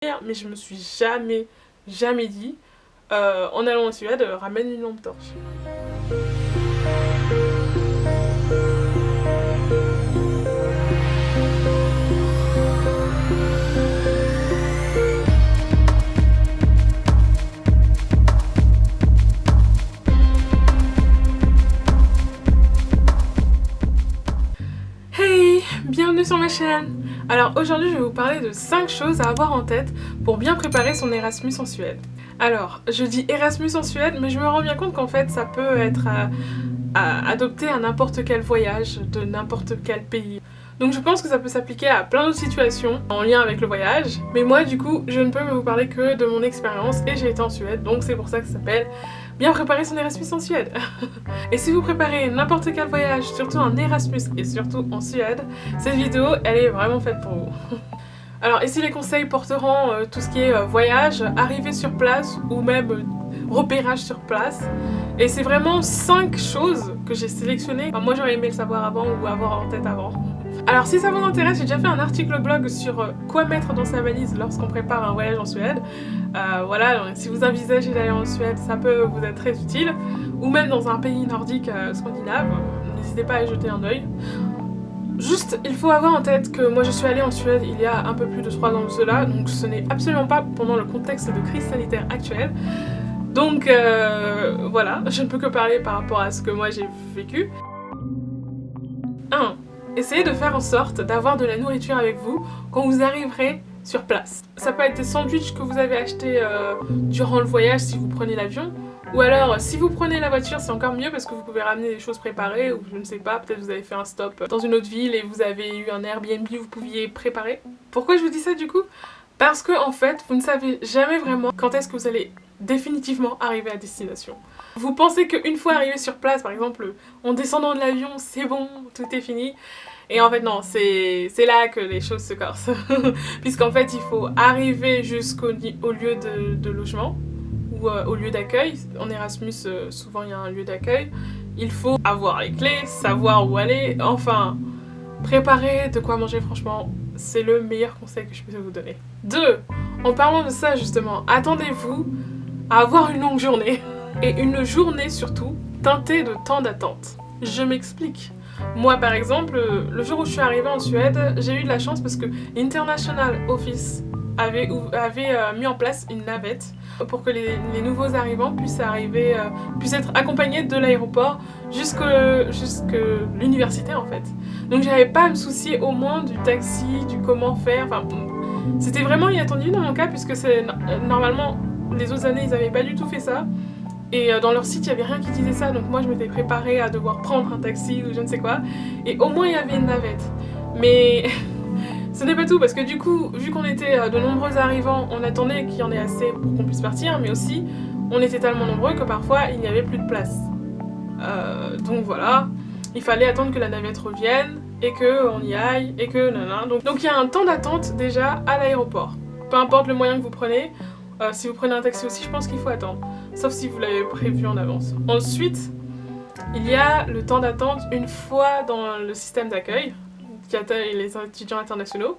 mais je me suis jamais dit, en allant en Suède, ramène une lampe torche. Hey, bienvenue sur ma chaîne. Alors aujourd'hui je vais vous parler de 5 choses à avoir en tête pour bien préparer son Erasmus en Suède. Alors, je dis Erasmus en Suède, mais je me rends bien compte qu'en fait ça peut être adopté à n'importe quel voyage de n'importe quel pays. Donc je pense que ça peut s'appliquer à plein d'autres situations en lien avec le voyage. Mais moi du coup, je ne peux vous parler que de mon expérience et j'ai été en Suède, donc c'est pour ça que ça s'appelle bien préparer son Erasmus en Suède. Et si vous préparez n'importe quel voyage, surtout un Erasmus et surtout en Suède, cette vidéo elle est vraiment faite pour vous. Alors ici les conseils porteront tout ce qui est voyage, arrivée sur place ou même repérage sur place. Et c'est vraiment 5 choses que j'ai sélectionnées. Enfin, moi j'aurais aimé le savoir avant ou avoir en tête avant. Alors si ça vous intéresse, j'ai déjà fait un article blog sur quoi mettre dans sa valise lorsqu'on prépare un voyage en Suède. Voilà, donc, si vous envisagez d'aller en Suède, ça peut vous être très utile. Ou même dans un pays nordique scandinave, n'hésitez pas à y jeter un œil. Juste, il faut avoir en tête que moi je suis allée en Suède il y a un peu plus de 3 ans de cela, donc ce n'est absolument pas pendant le contexte de crise sanitaire actuelle. Donc voilà, je ne peux que parler par rapport à ce que moi j'ai vécu. 1. Essayez de faire en sorte d'avoir de la nourriture avec vous quand vous arriverez sur place. Ça peut être des sandwichs que vous avez achetés durant le voyage si vous prenez l'avion. Ou alors, si vous prenez la voiture, c'est encore mieux parce que vous pouvez ramener des choses préparées ou je ne sais pas, peut-être vous avez fait un stop dans une autre ville et vous avez eu un Airbnb où vous pouviez préparer. Pourquoi je vous dis ça du coup? Parce que en fait, vous ne savez jamais vraiment quand est-ce que vous allez définitivement arriver à destination. Vous pensez qu'une fois arrivé sur place, par exemple, en descendant de l'avion, c'est bon, tout est fini. Et en fait non, c'est là que les choses se corsent. Puisqu'en fait, il faut arriver jusqu'au lieu de logement. Ou au lieu d'accueil. En Erasmus, souvent il y a un lieu d'accueil. Il faut avoir les clés, savoir où aller, enfin, préparer de quoi manger, franchement, c'est le meilleur conseil que je peux vous donner. 2. En parlant de ça justement, attendez-vous à avoir une longue journée. Et une journée surtout, teintée de temps d'attente. Je m'explique. Moi par exemple, le jour où je suis arrivée en Suède, j'ai eu de la chance parce que International Office avait mis en place une navette pour que les nouveaux arrivants puissent être accompagnés de l'aéroport jusque l'université en fait. Donc j'avais pas à me soucier au moins du taxi, du comment faire, enfin c'était vraiment inattendu dans mon cas puisque normalement les autres années ils avaient pas du tout fait ça. Et dans leur site, il n'y avait rien qui disait ça, donc moi je m'étais préparée à devoir prendre un taxi ou je ne sais quoi. Et au moins il y avait une navette. Mais ce n'est pas tout, parce que du coup, vu qu'on était de nombreux arrivants, on attendait qu'il y en ait assez pour qu'on puisse partir, mais aussi, on était tellement nombreux que parfois, il n'y avait plus de place. Donc voilà, il fallait attendre que la navette revienne, et qu'on y aille, et que nanana. Donc il y a un temps d'attente déjà à l'aéroport. Peu importe le moyen que vous prenez, si vous prenez un taxi aussi, je pense qu'il faut attendre. Sauf si vous l'avez prévu en avance. Ensuite, il y a le temps d'attente une fois dans le système d'accueil qui accueille les étudiants internationaux.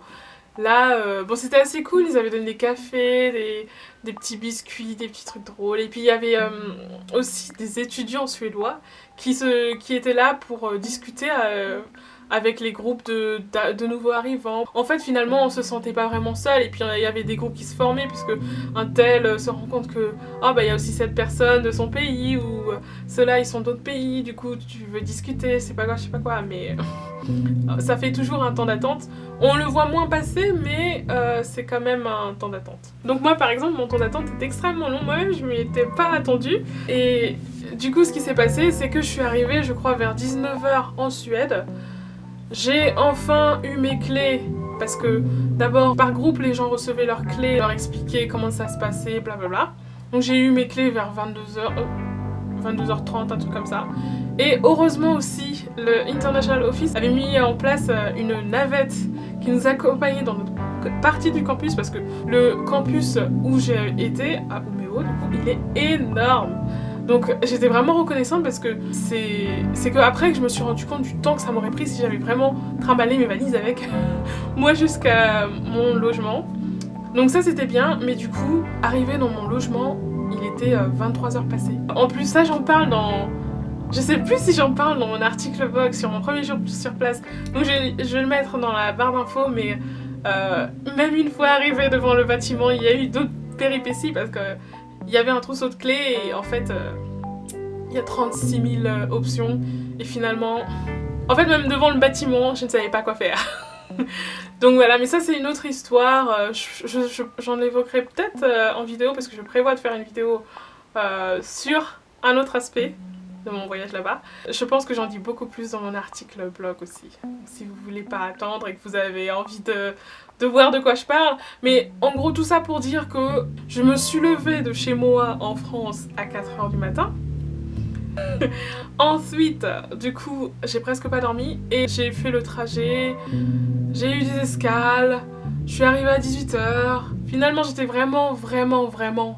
Là, bon c'était assez cool, ils avaient donné des cafés, des petits biscuits, des petits trucs drôles. Et puis il y avait aussi des étudiants suédois qui étaient là pour discuter avec les groupes de nouveaux arrivants. En fait, finalement, on se sentait pas vraiment seul. Et puis, il y avait des groupes qui se formaient, puisque un tel se rend compte que il y a aussi cette personne de son pays, ou ceux-là, ils sont d'autres pays, du coup, tu veux discuter, c'est pas quoi, je sais pas quoi, mais ça fait toujours un temps d'attente. On le voit moins passer, mais c'est quand même un temps d'attente. Donc moi, par exemple, mon temps d'attente est extrêmement long. Moi-même, je m'y étais pas attendue. Et du coup, ce qui s'est passé, c'est que je suis arrivée, je crois, vers 19h en Suède. J'ai enfin eu mes clés parce que d'abord par groupe les gens recevaient leurs clés, leur expliquaient comment ça se passait, blablabla. Donc j'ai eu mes clés vers 22h30, un truc comme ça. Et heureusement aussi, le International Office avait mis en place une navette qui nous accompagnait dans notre partie du campus parce que le campus où j'ai été, à Umeå, du coup, il est énorme. Donc j'étais vraiment reconnaissante parce que c'est que après que je me suis rendu compte du temps que ça m'aurait pris si j'avais vraiment trimballé mes valises avec moi jusqu'à mon logement. Donc ça c'était bien, mais du coup, arrivé dans mon logement, il était 23h passées. En plus ça j'en parle dans... Je sais plus si j'en parle dans mon article blog sur mon premier jour sur place. Donc je vais le mettre dans la barre d'infos, mais même une fois arrivé devant le bâtiment, il y a eu d'autres péripéties parce que il y avait un trousseau de clés et en fait il y a 36 000 options et finalement... En fait même devant le bâtiment, je ne savais pas quoi faire. Donc voilà, mais ça c'est une autre histoire, j'en évoquerai peut-être en vidéo parce que je prévois de faire une vidéo sur un autre aspect de mon voyage là-bas. Je pense que j'en dis beaucoup plus dans mon article blog aussi, si vous voulez pas attendre et que vous avez envie de voir de quoi je parle. Mais en gros tout ça pour dire que je me suis levée de chez moi en France à 4h du matin. Ensuite, du coup, j'ai presque pas dormi et j'ai fait le trajet, j'ai eu des escales, je suis arrivée à 18h. Finalement, j'étais vraiment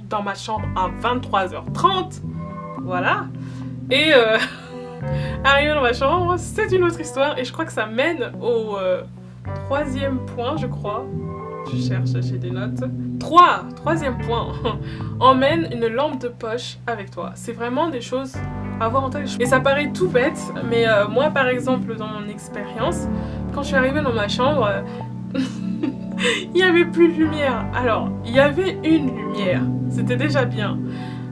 dans ma chambre à 23h30. Voilà. Et arrivée dans ma chambre, c'est une autre histoire et je crois que ça mène au troisième point, je crois. Je cherche, j'ai des notes. Troisième point. Emmène une lampe de poche avec toi. C'est vraiment des choses à avoir en tête. Et ça paraît tout bête, mais moi par exemple dans mon expérience, quand je suis arrivée dans ma chambre, il n'y avait plus de lumière. Alors, il y avait une lumière, c'était déjà bien.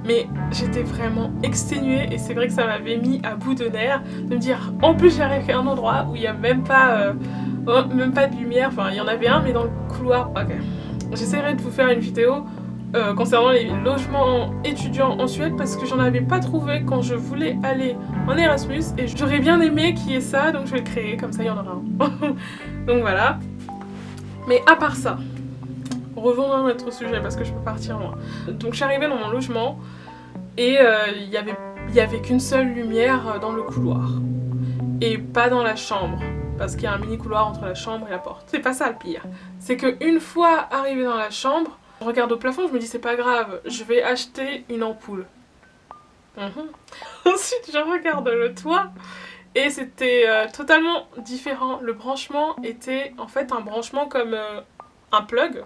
Mais j'étais vraiment exténuée et c'est vrai que ça m'avait mis à bout de nerfs de me dire, en plus j'arrive à un endroit où il n'y a même pas de lumière, enfin il y en avait un mais dans le couloir. Ok, j'essaierai de vous faire une vidéo concernant les logements étudiants en Suède parce que j'en avais pas trouvé quand je voulais aller en Erasmus et j'aurais bien aimé qu'il y ait ça, donc je vais le créer, comme ça il y en aura un. Donc voilà. Mais à part ça, revenons à notre sujet parce que je peux partir loin. Donc je suis arrivée dans mon logement et il y avait qu'une seule lumière dans le couloir et pas dans la chambre parce qu'il y a un mini couloir entre la chambre et la porte. C'est pas ça le pire, c'est qu'une fois arrivée dans la chambre, je regarde au plafond, je me dis c'est pas grave, je vais acheter une ampoule. Ensuite je regarde le toit et c'était totalement différent. Le branchement était en fait un branchement comme un plug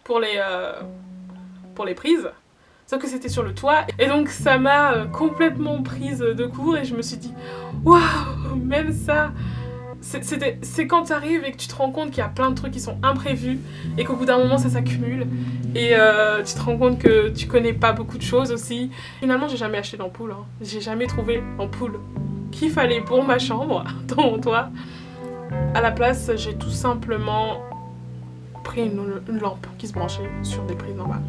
pour les prises, sauf que c'était sur le toit et donc ça m'a complètement prise de court et je me suis dit waouh, même ça, c'est quand tu arrives et que tu te rends compte qu'il y a plein de trucs qui sont imprévus et qu'au bout d'un moment ça s'accumule et tu te rends compte que tu connais pas beaucoup de choses aussi. Finalement j'ai jamais acheté d'ampoule, hein. J'ai jamais trouvé l'ampoule qu'il fallait pour ma chambre dans mon toit. À la place j'ai tout simplement pris une lampe qui se branchait sur des prises normales.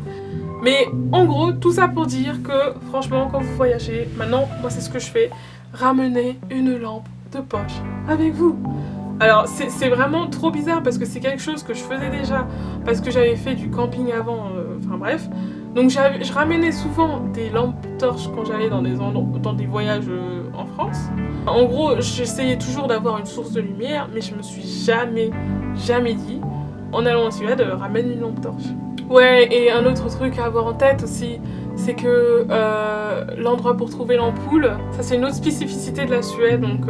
Mais en gros, tout ça pour dire que franchement, quand vous voyagez, maintenant, moi c'est ce que je fais, ramenez une lampe de poche avec vous. Alors c'est vraiment trop bizarre parce que c'est quelque chose que je faisais déjà, parce que j'avais fait du camping avant, enfin bref. Donc je ramenais souvent des lampes torches quand j'allais dans des voyages en France. En gros, j'essayais toujours d'avoir une source de lumière, mais je me suis jamais dit, en allant en Suède, ramène une lampe torche. Ouais, et un autre truc à avoir en tête aussi, c'est que l'endroit pour trouver l'ampoule, ça c'est une autre spécificité de la Suède, donc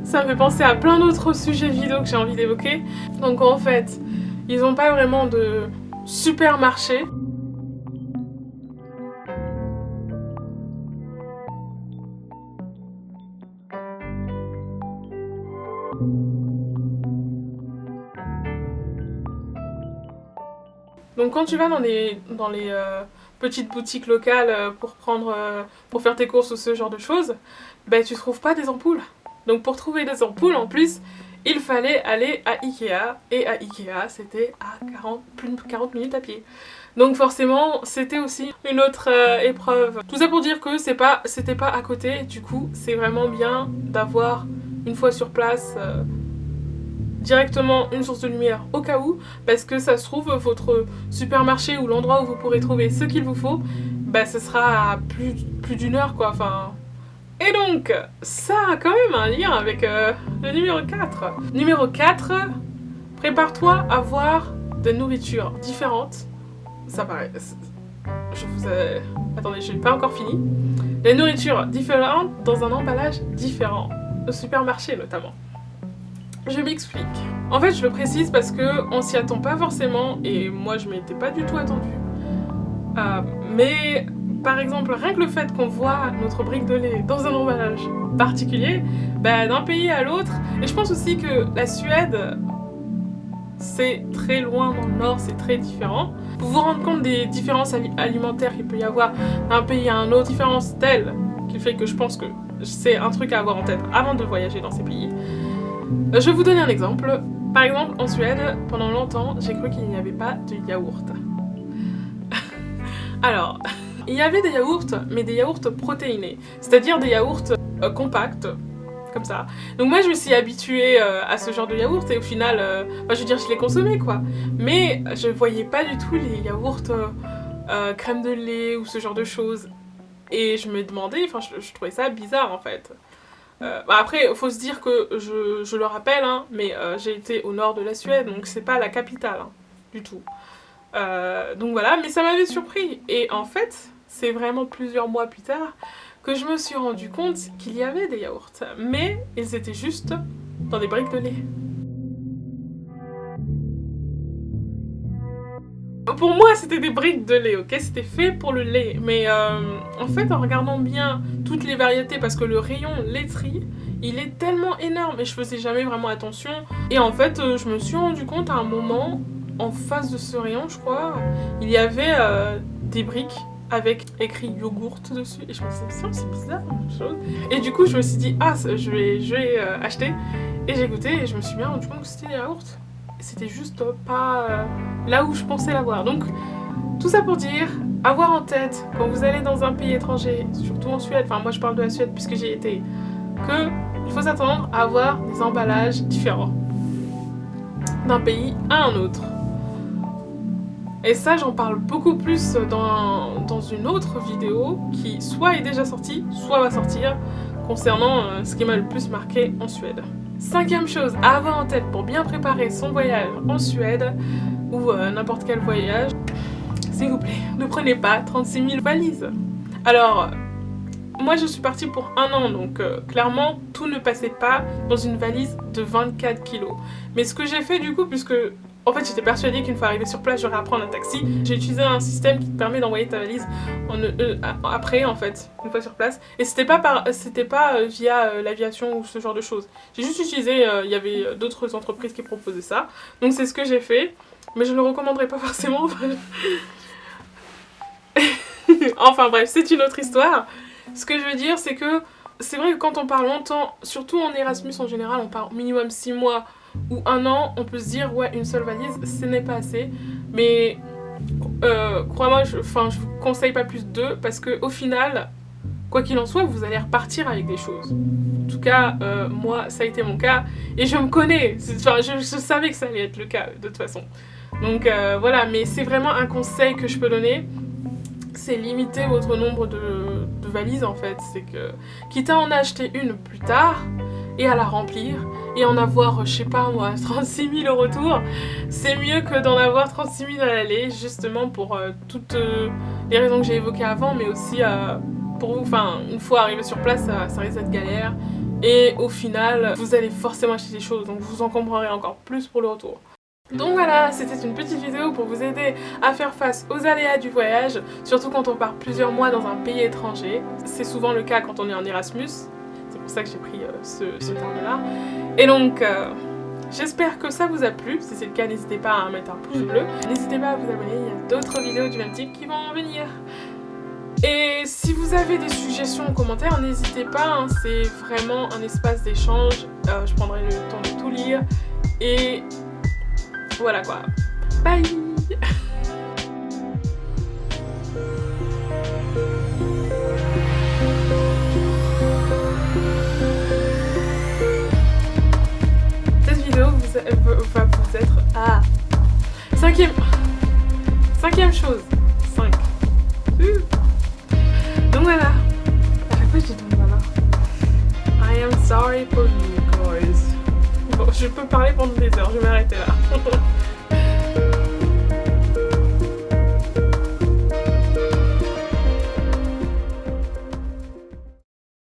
ça me fait penser à plein d'autres sujets vidéo que j'ai envie d'évoquer. Donc en fait, ils n'ont pas vraiment de supermarché. Donc quand tu vas dans les petites boutiques locales pour faire tes courses ou ce genre de choses, ben tu trouves pas des ampoules. Donc pour trouver des ampoules en plus, il fallait aller à Ikea et à Ikea c'était à plus de 40 minutes à pied. Donc forcément c'était aussi une autre épreuve. Tout ça pour dire que c'était pas à côté, du coup c'est vraiment bien d'avoir une fois sur place directement une source de lumière au cas où, parce que ça se trouve votre supermarché ou l'endroit où vous pourrez trouver ce qu'il vous faut, bah ce sera à plus d'une heure quoi, enfin... Et donc, ça a quand même un lien avec le numéro 4. Numéro 4, prépare-toi à voir des nourritures différentes. Ça paraît... Attendez, je n'ai pas encore fini. Les nourritures différentes dans un emballage différent, au supermarché notamment. Je m'explique. En fait, je le précise parce qu'on s'y attend pas forcément et moi je m'y étais pas du tout attendue. Mais par exemple, rien que le fait qu'on voit notre brique de lait dans un emballage particulier, d'un pays à l'autre, et je pense aussi que la Suède, c'est très loin dans le nord, c'est très différent. Pour vous rendre compte des différences alimentaires qu'il peut y avoir d'un pays à un autre, différences telles qui fait que je pense que c'est un truc à avoir en tête avant de voyager dans ces pays. Je vais vous donner un exemple. Par exemple, en Suède, pendant longtemps, j'ai cru qu'il n'y avait pas de yaourt. Alors, il y avait des yaourts, mais des yaourts protéinés, c'est-à-dire des yaourts compacts, comme ça. Donc moi je me suis habituée à ce genre de yaourt et au final, je veux dire je les consommais quoi. Mais je voyais pas du tout les yaourts crème de lait ou ce genre de choses. Et je me demandais, enfin je trouvais ça bizarre en fait. Après, il faut se dire que, je le rappelle, hein, mais j'ai été au nord de la Suède, donc c'est pas la capitale, hein, du tout. Donc voilà, mais ça m'avait surpris. Et en fait, c'est vraiment plusieurs mois plus tard que je me suis rendu compte qu'il y avait des yaourts. Mais ils étaient juste dans des briques de lait. Pour moi, c'était des briques de lait, ok? C'était fait pour le lait. Mais en fait, en regardant bien toutes les variétés, parce que le rayon laiterie, il est tellement énorme et je faisais jamais vraiment attention. Et en fait, je me suis rendu compte à un moment, en face de ce rayon, je crois, il y avait des briques avec écrit yogourt dessus. Et je me suis dit, c'est bizarre, chose. Et du coup, je me suis dit, je vais acheter. Et j'ai goûté et je me suis bien rendu compte que c'était des yaourts. C'était juste pas là où je pensais l'avoir. Donc, tout ça pour dire, avoir en tête, quand vous allez dans un pays étranger, surtout en Suède, enfin moi je parle de la Suède puisque j'y étais, qu'il faut s'attendre à avoir des emballages différents d'un pays à un autre. Et ça, j'en parle beaucoup plus dans une autre vidéo qui soit est déjà sortie, soit va sortir, concernant ce qui m'a le plus marqué en Suède. Cinquième chose à avoir en tête pour bien préparer son voyage en Suède ou n'importe quel voyage, s'il vous plaît, ne prenez pas 36 000 valises. Alors, moi je suis partie pour 1 an, donc clairement tout ne passait pas dans une valise de 24 kilos. Mais ce que j'ai fait du coup, puisque en fait j'étais persuadée qu'une fois arrivée sur place j'aurais à prendre un taxi, j'ai utilisé un système qui te permet d'envoyer ta valise après en fait, une fois sur place. Et c'était pas via l'aviation ou ce genre de choses. J'ai juste utilisé, il y avait d'autres entreprises qui proposaient ça. Donc c'est ce que j'ai fait, mais je ne le recommanderais pas forcément. Enfin bref, c'est une autre histoire. Ce que je veux dire, c'est que c'est vrai que quand on part longtemps, surtout en Erasmus en général, on part minimum 6 mois ou 1 an, on peut se dire ouais, une seule valise, ce n'est pas assez. Mais crois-moi, je vous conseille pas plus de 2 parce que au final, quoi qu'il en soit, vous allez repartir avec des choses. En tout cas, moi, ça a été mon cas et je me connais. Enfin, je savais que ça allait être le cas de toute façon. Donc voilà, mais c'est vraiment un conseil que je peux donner. C'est limiter votre nombre de valises en fait. C'est que, quitte à en acheter une plus tard et à la remplir et en avoir, je sais pas moi, 36 000 au retour, c'est mieux que d'en avoir 36 000 à l'aller, justement pour toutes les raisons que j'ai évoquées avant, mais aussi pour vous, enfin, une fois arrivé sur place, ça risque d'être galère. Et au final, vous allez forcément acheter des choses, donc vous encombrerez encore plus pour le retour. Donc voilà, c'était une petite vidéo pour vous aider à faire face aux aléas du voyage, surtout quand on part plusieurs mois dans un pays étranger. C'est souvent le cas quand on est en Erasmus, c'est pour ça que j'ai pris ce terme-là. Et donc, j'espère que ça vous a plu. Si c'est le cas, n'hésitez pas à mettre un pouce bleu. N'hésitez pas à vous abonner, il y a d'autres vidéos du même type qui vont venir. Et si vous avez des suggestions en commentaire, n'hésitez pas, hein, c'est vraiment un espace d'échange. Je prendrai le temps de tout lire. Et voilà quoi. Bye. Cette vidéo va vous être... Cinquième chose. 5. Donc voilà. À chaque fois je dis donc voilà. I am sorry for you guys. Bon, je peux parler pendant des heures, je vais m'arrêter là.